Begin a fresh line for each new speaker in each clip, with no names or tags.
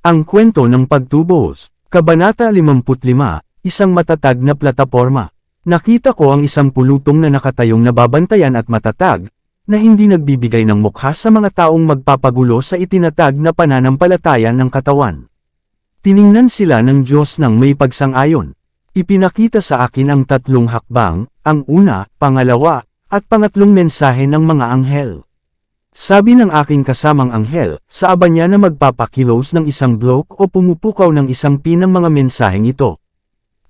Ang kwento ng pagtubos, Kabanata 55, isang matatag na plataporma. Nakita ko ang isang pulutong na nakatayong nababantayan at matatag, na hindi nagbibigay ng mukha sa mga taong magpapagulo sa itinatag na pananampalataya ng katawan. Tiningnan sila ng Diyos ng may pagsang-ayon. Ipinakita sa akin ang tatlong hakbang, ang una, pangalawa, at pangatlong mensahe ng mga anghel. Sabi ng aking kasamang anghel, sa aba niya na magpapakilos ng isang blok o pumupukaw ng isang pin ng mga mensaheng ito.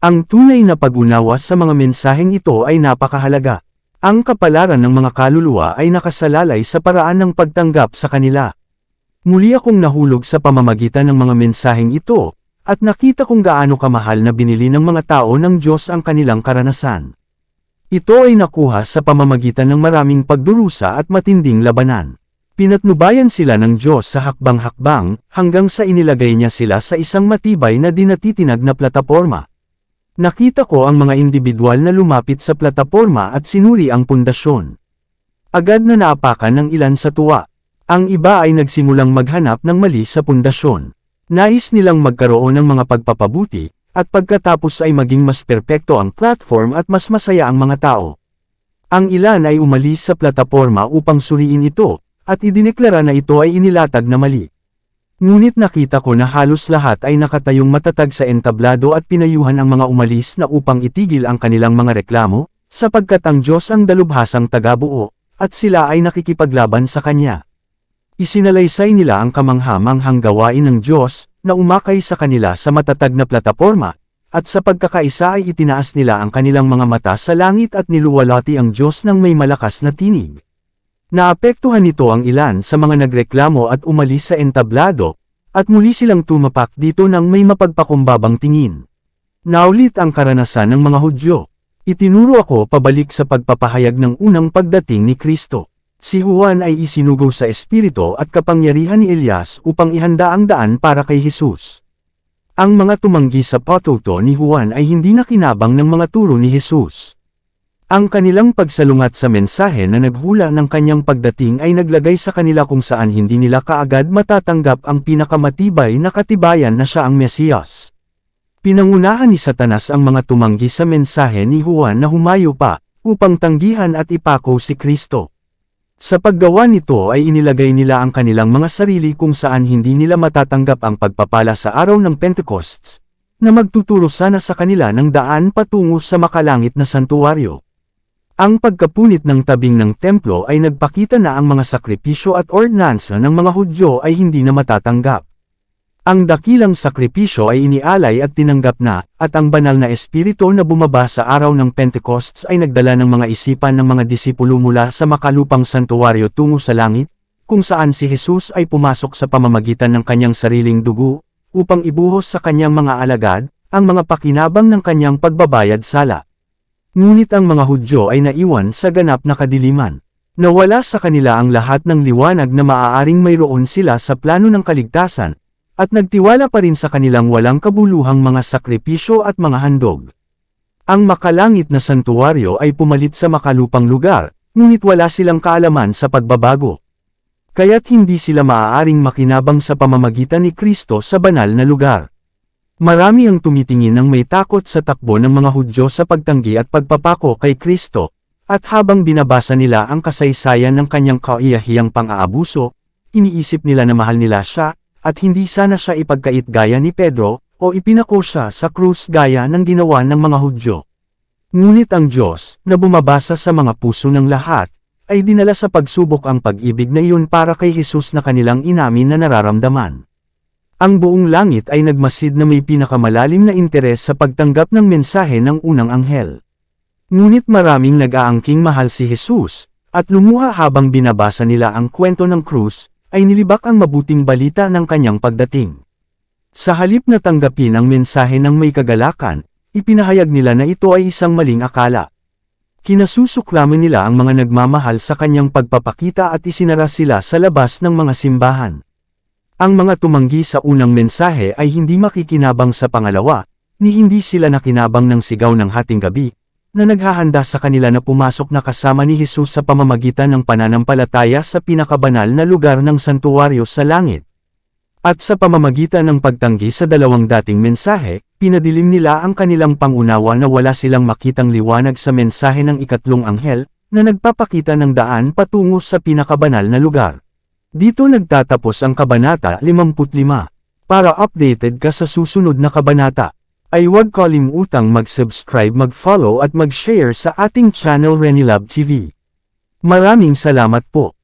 Ang tunay na pag-unawa sa mga mensaheng ito ay napakahalaga. Ang kapalaran ng mga kaluluwa ay nakasalalay sa paraan ng pagtanggap sa kanila. Muli akong nahulog sa pamamagitan ng mga mensaheng ito, at nakita kung gaano kamahal na binili ng mga tao ng Diyos ang kanilang karanasan. Ito ay nakuha sa pamamagitan ng maraming pagdurusa at matinding labanan. Pinatnubayan sila ng Diyos sa hakbang-hakbang, hanggang sa inilagay niya sila sa isang matibay na dinatitinag na plataporma. Nakita ko ang mga individual na lumapit sa plataporma at sinuri ang pundasyon. Agad na naapakan ng ilan sa tuwa. Ang iba ay nagsimulang maghanap ng mali sa pundasyon. Nais nilang magkaroon ng mga pagpapabuti, at pagkatapos ay maging mas perpekto ang platform at mas masaya ang mga tao. Ang ilan ay umalis sa plataporma upang suriin ito, at idineklara na ito ay inilatag na mali. Ngunit nakita ko na halos lahat ay nakatayong matatag sa entablado at pinayuhan ang mga umalis na upang itigil ang kanilang mga reklamo, sapagkat ang Diyos ang dalubhasang tagabuo, at sila ay nakikipaglaban sa Kanya. Isinalaysay nila ang kamangha-manghang gawain ng Diyos, na umakay sa kanila sa matatag na plataporma, at sa pagkakaisa ay itinaas nila ang kanilang mga mata sa langit at niluwalhati ang Diyos ng may malakas na tinig. Naapektuhan nito ang ilan sa mga nagreklamo at umalis sa entablado, at muli silang tumapak dito ng may mapagpakumbabang tingin. Naulit ang karanasan ng mga Hudyo. Itinuro ako pabalik sa pagpapahayag ng unang pagdating ni Kristo. Si Juan ay isinugo sa espiritu at kapangyarihan ni Elias upang ihanda ang daan para kay Jesus. Ang mga tumanggi sa patuto ni Juan ay hindi nakinabang ng mga turo ni Jesus. Ang kanilang pagsalungat sa mensahe na naghula ng kanyang pagdating ay naglagay sa kanila kung saan hindi nila kaagad matatanggap ang pinakamatibay na katibayan na siya ang Mesiyas. Pinangunahan ni Satanas ang mga tumanggi sa mensahe ni Juan na humayo pa, upang tanggihan at ipako si Kristo. Sa paggawa nito ay inilagay nila ang kanilang mga sarili kung saan hindi nila matatanggap ang pagpapala sa araw ng Pentecosts, na magtuturo sana sa kanila ng daan patungo sa makalangit na santuwaryo. Ang pagkapunit ng tabing ng templo ay nagpakita na ang mga sakripisyo at ordinansa ng mga Hudyo ay hindi na matatanggap. Ang dakilang sakripisyo ay inialay at tinanggap na, at ang banal na espiritu na bumaba sa araw ng Pentecosts ay nagdala ng mga isipan ng mga disipulo mula sa makalupang santuwaryo tungo sa langit, kung saan si Jesus ay pumasok sa pamamagitan ng kanyang sariling dugo, upang ibuhos sa kanyang mga alagad, ang mga pakinabang ng kanyang pagbabayad sala. Ngunit ang mga Hudyo ay naiwan sa ganap na kadiliman. Nawala sa kanila ang lahat ng liwanag na maaaring mayroon sila sa plano ng kaligtasan, at nagtiwala pa rin sa kanilang walang kabuluhang mga sakripisyo at mga handog. Ang makalangit na santuwaryo ay pumalit sa makalupang lugar, ngunit wala silang kaalaman sa pagbabago. Kaya't hindi sila maaaring makinabang sa pamamagitan ni Kristo sa banal na lugar. Marami ang tumitingin ng may takot sa takbo ng mga Hudyo sa pagtanggi at pagpapako kay Kristo, at habang binabasa nila ang kasaysayan ng kanyang kaiyahiyang pang-aabuso, iniisip nila na mahal nila siya, at hindi sana siya ipagkait gaya ni Pedro, o ipinako siya sa krus gaya ng ginawa ng mga Hudyo. Ngunit ang Diyos, na bumabasa sa mga puso ng lahat, ay dinala sa pagsubok ang pag-ibig na iyon para kay Jesus na kanilang inamin na nararamdaman. Ang buong langit ay nagmasid na may pinakamalalim na interes sa pagtanggap ng mensahe ng unang anghel. Ngunit maraming nag-aangking mahal si Jesus, at lumuha habang binabasa nila ang kwento ng krus, ay nilibak ang mabuting balita ng kanyang pagdating. Sa halip na tanggapin ang mensahe ng may kagalakan, ipinahayag nila na ito ay isang maling akala. Kinasusuklaman nila ang mga nagmamahal sa kanyang pagpapakita at isinara sila sa labas ng mga simbahan. Ang mga tumanggi sa unang mensahe ay hindi makikinabang sa pangalawa, ni hindi sila nakinabang ng sigaw ng hating gabi, na naghahanda sa kanila na pumasok na kasama ni Jesus sa pamamagitan ng pananampalataya sa pinakabanal na lugar ng santuwaryo sa langit. At sa pamamagitan ng pagtanggi sa dalawang dating mensahe, pinadilim nila ang kanilang pangunawa na wala silang makitang liwanag sa mensahe ng ikatlong anghel, na nagpapakita ng daan patungo sa pinakabanal na lugar. Dito nagtatapos ang Kabanata 55. Para updated ka sa susunod na kabanata, ay huwag kalimutang mag-subscribe, mag-follow at mag-share sa ating channel Renilab TV. Maraming salamat po.